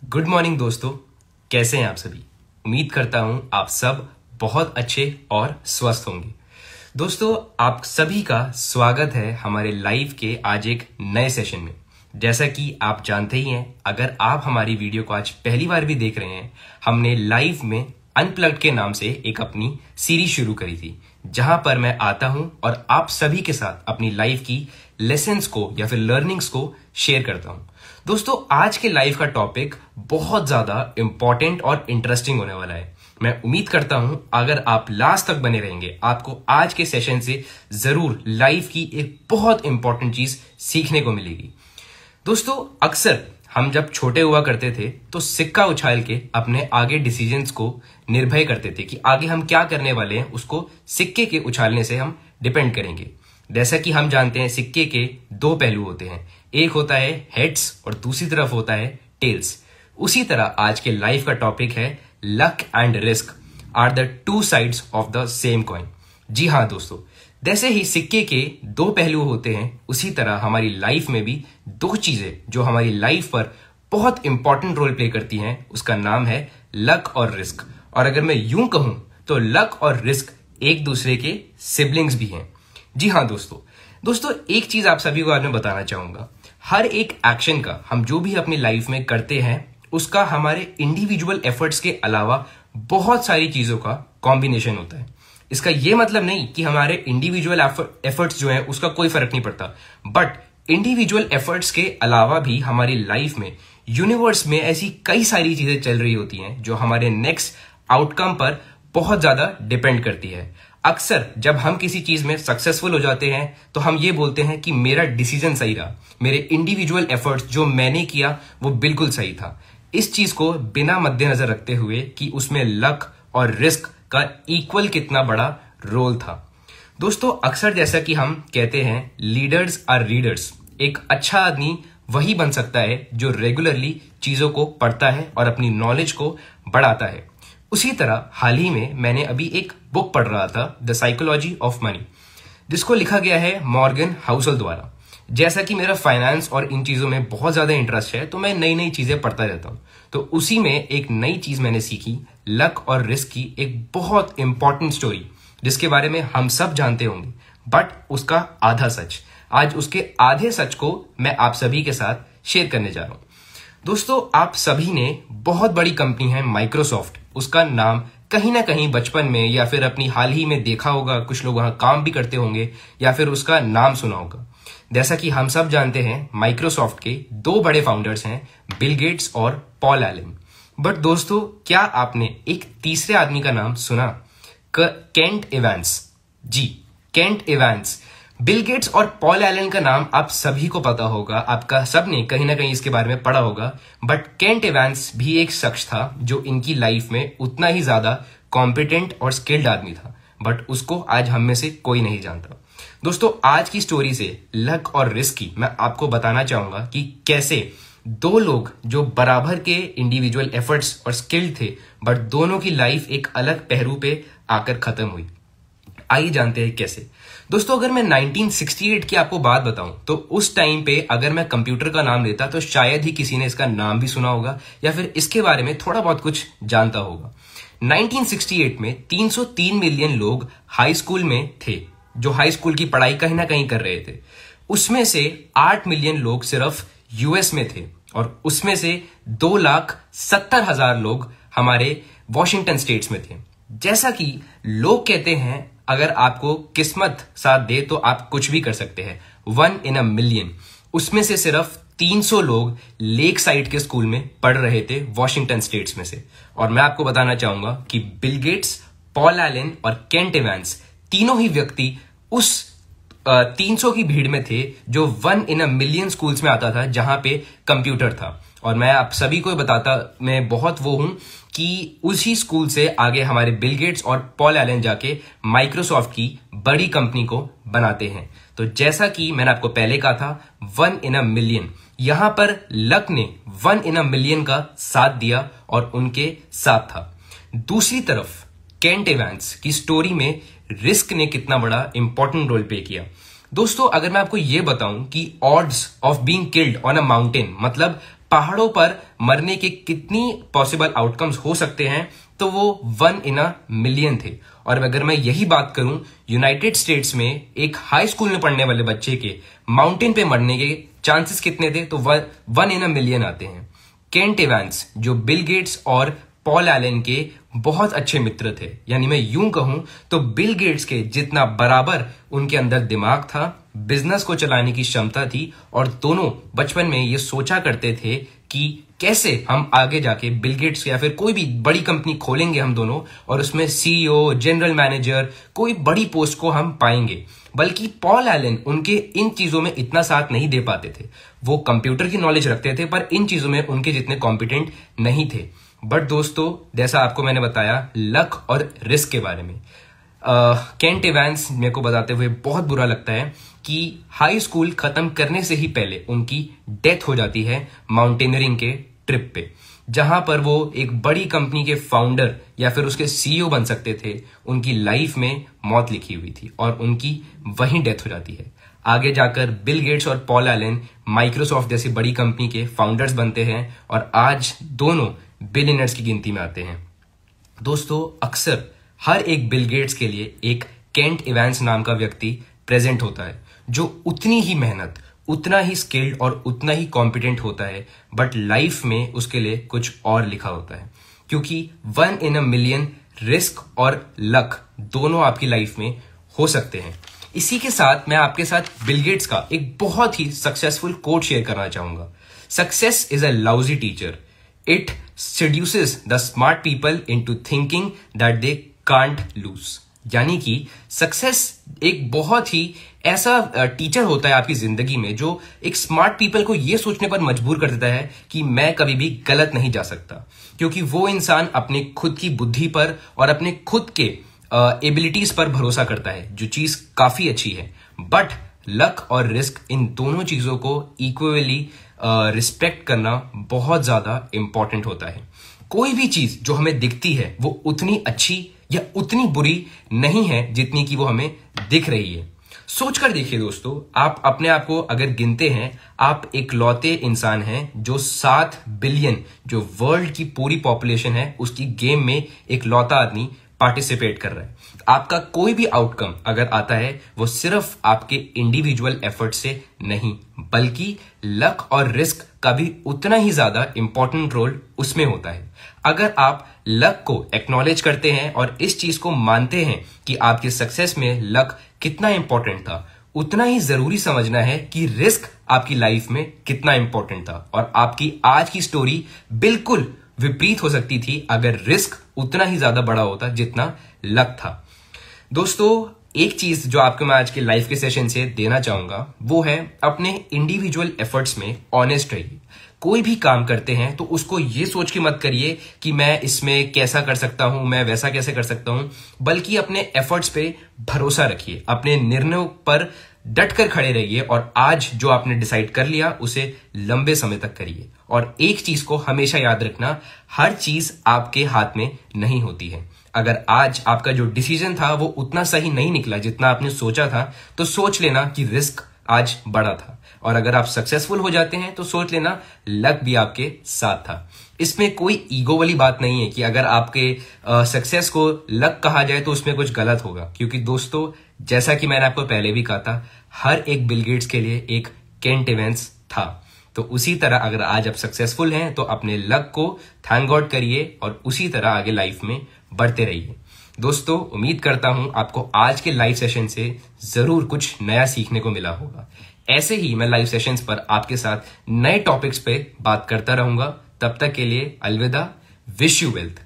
Good morning दोस्तों, कैसे हैं आप सभी। उम्मीद करता हूं आप सब बहुत अच्छे और स्वस्थ होंगे। दोस्तों, आप सभी का स्वागत है हमारे लाइव के आज एक नए सेशन में। जैसा कि आप जानते ही हैं, अगर आप हमारी वीडियो को आज पहली बार भी देख रहे हैं, हमने लाइव में अनप्लग्ड के नाम से एक अपनी सीरीज शुरू करी थी, जहां पर मैं आता हूं और आप सभी के साथ अपनी लाइफ की लेसन्स को या फिर लर्निंग्स को शेयर करता हूं। दोस्तों, आज के लाइव का टॉपिक बहुत ज्यादा इंपॉर्टेंट और इंटरेस्टिंग होने वाला है। मैं उम्मीद करता हूं अगर आप लास्ट तक बने रहेंगे, आपको आज के सेशन से जरूर लाइफ की एक बहुत इंपॉर्टेंट चीज सीखने को मिलेगी। दोस्तों, अक्सर हम जब छोटे हुआ करते थे तो सिक्का उछाल के अपने आगे डिसीजंस को निर्भय करते थे कि आगे हम क्या करने वाले हैं, उसको सिक्के के उछालने से हम डिपेंड करेंगे। जैसा कि हम जानते हैं, सिक्के के दो पहलू होते हैं, एक होता है हेड्स और दूसरी तरफ होता है टेल्स। उसी तरह आज के लाइफ का टॉपिक है luck and risk are the two sides of the same coin. जी हाँ दोस्तों, जैसे ही सिक्के के दो पहलू होते हैं, उसी तरह हमारी लाइफ में भी दो चीजें जो हमारी लाइफ पर बहुत इंपॉर्टेंट रोल प्ले करती हैं, उसका नाम है लक और रिस्क। और अगर मैं यूं कहूं तो लक और रिस्क एक दूसरे के सिबलिंग्स भी हैं। जी हाँ दोस्तों, एक चीज आप सभी को आज मैं बताना चाहूंगा। हर एक एक्शन का हम जो भी अपनी लाइफ में करते हैं, उसका हमारे इंडिविजुअल एफर्ट्स के अलावा बहुत सारी चीजों का कॉम्बिनेशन होता है। इसका यह मतलब नहीं कि हमारे इंडिविजुअल एफर्ट्स जो है उसका कोई फर्क नहीं पड़ता, बट इंडिविजुअल एफर्ट्स के अलावा भी हमारी लाइफ में, यूनिवर्स में ऐसी कई सारी चीजें चल रही होती हैं जो हमारे नेक्स्ट आउटकम पर बहुत ज्यादा डिपेंड करती है। अक्सर जब हम किसी चीज में सक्सेसफुल हो जाते हैं तो हम ये बोलते हैं कि मेरा डिसीजन सही रहा, मेरे इंडिविजुअल एफर्ट्स जो मैंने किया वो बिल्कुल सही था। इस चीज को बिना मद्देनजर रखते हुए कि उसमें लक और रिस्क का इक्वल कितना बड़ा रोल था। दोस्तों, अक्सर जैसा कि हम कहते हैं, लीडर्स आर रीडर्स। एक अच्छा आदमी वही बन सकता है जो रेगुलरली चीजों को पढ़ता है और अपनी नॉलेज को बढ़ाता है। उसी तरह हाल ही में मैंने अभी एक बुक पढ़ रहा था, द साइकोलॉजी ऑफ मनी, जिसको लिखा गया है मॉर्गन हाउसल द्वारा। जैसा कि मेरा फाइनेंस और इन चीजों में बहुत ज्यादा इंटरेस्ट है, तो मैं नई नई चीजें पढ़ता रहता हूं। तो उसी में एक नई चीज मैंने सीखी, लक और रिस्क की एक बहुत इंपॉर्टेंट स्टोरी, जिसके बारे में हम सब जानते होंगे, बट उसका आधा सच। आज उसके आधे सच को मैं आप सभी के साथ शेयर करने जा रहा हूं। दोस्तों, आप सभी ने बहुत बड़ी कंपनी है माइक्रोसॉफ्ट, उसका नाम कहीं ना कहीं बचपन में या फिर अपनी हाल ही में देखा होगा। कुछ लोग वहां काम भी करते होंगे या फिर उसका नाम सुना होगा। जैसा कि हम सब जानते हैं, माइक्रोसॉफ्ट के दो बड़े फाउंडर्स हैं, बिल गेट्स और पॉल एलन। बट दोस्तों, क्या आपने एक तीसरे आदमी का नाम सुना? Kent Evans. जी, केंट इवांस। बिल गेट्स और पॉल एलन का नाम आप सभी को पता होगा, आपका सबने कहीं ना कहीं इसके बारे में पढ़ा होगा। बट केंट इवांस भी एक शख्स था जो इनकी लाइफ में उतना ही ज्यादा कॉम्पिटेंट और स्किल्ड आदमी था, बट उसको आज हम में से कोई नहीं जानता। दोस्तों, आज की स्टोरी से लक और रिस्क की मैं आपको बताना चाहूंगा कि कैसे दो लोग जो बराबर के इंडिविजुअल एफर्ट्स और स्किल्ड थे, बट दोनों की लाइफ एक अलग पहलू पे आकर खत्म हुई। आइए जानते हैं कैसे। दोस्तों, अगर मैं 1968 की आपको बात बताऊं तो उस टाइम पे अगर मैं कंप्यूटर का नाम लेता तो शायद ही किसी ने इसका नाम भी सुना होगा या फिर इसके बारे में थोड़ा बहुत कुछ जानता होगा। 1968 में 303 मिलियन लोग हाई स्कूल में थे, जो हाई स्कूल की पढ़ाई कहीं ना कहीं कर रहे थे। उसमें से 8 मिलियन लोग सिर्फ यूएस में थे और उसमें से 2,70,000 लोग हमारे वॉशिंगटन स्टेट्स में थे। जैसा कि लोग कहते हैं, अगर आपको किस्मत साथ दे तो आप कुछ भी कर सकते हैं, 1 in a million। उसमें से सिर्फ 300 लोग लेक साइड के स्कूल में पढ़ रहे थे वॉशिंगटन स्टेट्स में से। और मैं आपको बताना चाहूंगा कि बिल गेट्स, पॉल एलन और केंट इवांस तीनों ही व्यक्ति उस 300 की भीड़ में थे जो 1 in a million स्कूल्स में आता था जहां पे कंप्यूटर था। और मैं आप सभी को बताता मैं बहुत वो हूं कि उसी स्कूल से आगे हमारे बिल गेट्स और पॉल एलन जाके माइक्रोसॉफ्ट की बड़ी कंपनी को बनाते हैं। तो जैसा कि मैंने आपको पहले कहा था, 1 in a million, यहां पर लक ने 1 in a million का साथ दिया और उनके साथ था। दूसरी तरफ केंट इवांस की स्टोरी में रिस्क ने कितना बड़ा इंपॉर्टेंट रोल प्ले किया। दोस्तों अगर मैं आपको यह बताऊं कि odds of being killed on a mountain, मतलब पहाड़ों पर मरने के कितनी पॉसिबल आउटकम्स हो सकते हैं, तो वो 1 in a million थे। और अगर मैं यही बात करूं यूनाइटेड स्टेट्स में एक हाई स्कूल में पढ़ने वाले बच्चे के माउंटेन पे मरने के चांसेस कितने थे, तो 1 in a million आते हैं। केंट इवांस जो बिल गेट्स और पॉल एलन के बहुत अच्छे मित्र थे, यानी मैं यूं कहूं तो बिल गेट्स के जितना बराबर उनके अंदर दिमाग था, बिजनेस को चलाने की क्षमता थी, और दोनों बचपन में ये सोचा करते थे कि कैसे हम आगे जाके बिल गेट्स या फिर कोई भी बड़ी कंपनी खोलेंगे हम दोनों, और उसमें सीईओ, जनरल मैनेजर, कोई बड़ी पोस्ट को हम पाएंगे। बल्कि पॉल एलन उनके इन चीजों में इतना साथ नहीं दे पाते थे। वो कंप्यूटर की नॉलेज रखते थे पर इन चीजों में उनके जितने कॉम्पिटेंट नहीं थे। बट दोस्तों जैसा आपको मैंने बताया लक और रिस्क के बारे में, केंट इवांस मेरे को बताते हुए बहुत बुरा लगता है कि हाई स्कूल खत्म करने से ही पहले उनकी डेथ हो जाती है माउंटेनियरिंग के ट्रिप पे, जहां पर वो एक बड़ी कंपनी के फाउंडर या फिर उसके सीईओ बन सकते थे। उनकी लाइफ में मौत लिखी हुई थी और उनकी वहीं डेथ हो जाती है। आगे जाकर बिल गेट्स और पॉल एलन माइक्रोसॉफ्ट जैसी बड़ी कंपनी के फाउंडर्स बनते हैं और आज दोनों बिलियनर्स की गिनती में आते हैं। दोस्तों अक्सर हर एक बिल गेट्स के लिए एक केंट इवांस नाम का व्यक्ति प्रेजेंट होता है जो उतनी ही मेहनत, उतना ही स्किल्ड और उतना ही कॉम्पिटेंट होता है, बट लाइफ में उसके लिए कुछ और लिखा होता है। क्योंकि 1 in a million रिस्क और लक दोनों आपकी लाइफ में हो सकते हैं। इसी के साथ मैं आपके साथ बिल गेट्स का एक बहुत ही सक्सेसफुल कोट शेयर करना चाहूंगा। Success is a lousy teacher, it seduces the smart people into thinking that they can't lose। यानी कि सक्सेस एक बहुत ही ऐसा टीचर होता है आपकी जिंदगी में जो एक स्मार्ट पीपल को यह सोचने पर मजबूर कर देता है कि मैं कभी भी गलत नहीं जा सकता, क्योंकि वो इंसान अपने खुद की बुद्धि पर और अपने खुद के एबिलिटीज पर भरोसा करता है, जो चीज काफी अच्छी है। बट लक और रिस्क इन दोनों चीजों को इक्वली रिस्पेक्ट करना बहुत ज्यादा इंपॉर्टेंट होता है। कोई भी चीज जो हमें दिखती है वो उतनी अच्छी या उतनी बुरी नहीं है जितनी कि वो हमें दिख रही है। सोचकर देखिए दोस्तों, आप अपने आप को अगर गिनते हैं, आप इकलौते इंसान हैं जो 7 बिलियन जो वर्ल्ड की पूरी पॉपुलेशन है उसकी गेम में इकलौता आदमी पार्टिसिपेट कर रहा है। आपका कोई भी आउटकम अगर आता है वो सिर्फ आपके इंडिविजुअल एफर्ट से नहीं, बल्कि लक और रिस्क का भी उतना ही ज्यादा इंपॉर्टेंट रोल उसमें होता है। अगर आप लक को एक्नॉलेज करते हैं और इस चीज को मानते हैं कि आपके सक्सेस में लक कितना इंपॉर्टेंट था, उतना ही जरूरी समझना है कि रिस्क आपकी लाइफ में कितना इंपॉर्टेंट था। और आपकी आज की स्टोरी बिल्कुल विपरीत हो सकती थी अगर रिस्क उतना ही ज्यादा बड़ा होता जितना लक था। दोस्तों एक चीज जो आपको मैं आज के लाइफ के सेशन से देना चाहूंगा वो है अपने इंडिविजुअल एफर्ट्स में ऑनेस्ट रहिए। कोई भी काम करते हैं तो उसको ये सोच के मत करिए कि मैं इसमें कैसा कर सकता हूं, मैं वैसा कैसे कर सकता हूं, बल्कि अपने एफर्ट्स पे भरोसा रखिए, अपने निर्णयों पर डट कर खड़े रहिए और आज जो आपने डिसाइड कर लिया उसे लंबे समय तक करिए। और एक चीज को हमेशा याद रखना, हर चीज आपके हाथ में नहीं होती है। अगर आज आपका जो डिसीजन था वो उतना सही नहीं निकला जितना आपने सोचा था, तो सोच लेना कि रिस्क आज बड़ा था। और अगर आप सक्सेसफुल हो जाते हैं तो सोच लेना लक भी आपके साथ था। इसमें कोई ईगो वाली बात नहीं है कि अगर आपके सक्सेस को लक कहा जाए तो उसमें कुछ गलत होगा, क्योंकि दोस्तों जैसा कि मैंने आपको पहले भी कहा था, हर एक बिल गेट्स के लिए एक केंट इवांस था। तो उसी तरह अगर आज आप सक्सेसफुल हैं तो अपने लक को थैंक गॉड करिए और उसी तरह आगे लाइफ में बढ़ते रहिए। दोस्तों उम्मीद करता हूं आपको आज के लाइव सेशन से जरूर कुछ नया सीखने को मिला होगा। ऐसे ही मैं लाइव सेशंस पर आपके साथ नए टॉपिक्स पे बात करता रहूंगा। तब तक के लिए अलविदा, विश यू वेल्थ।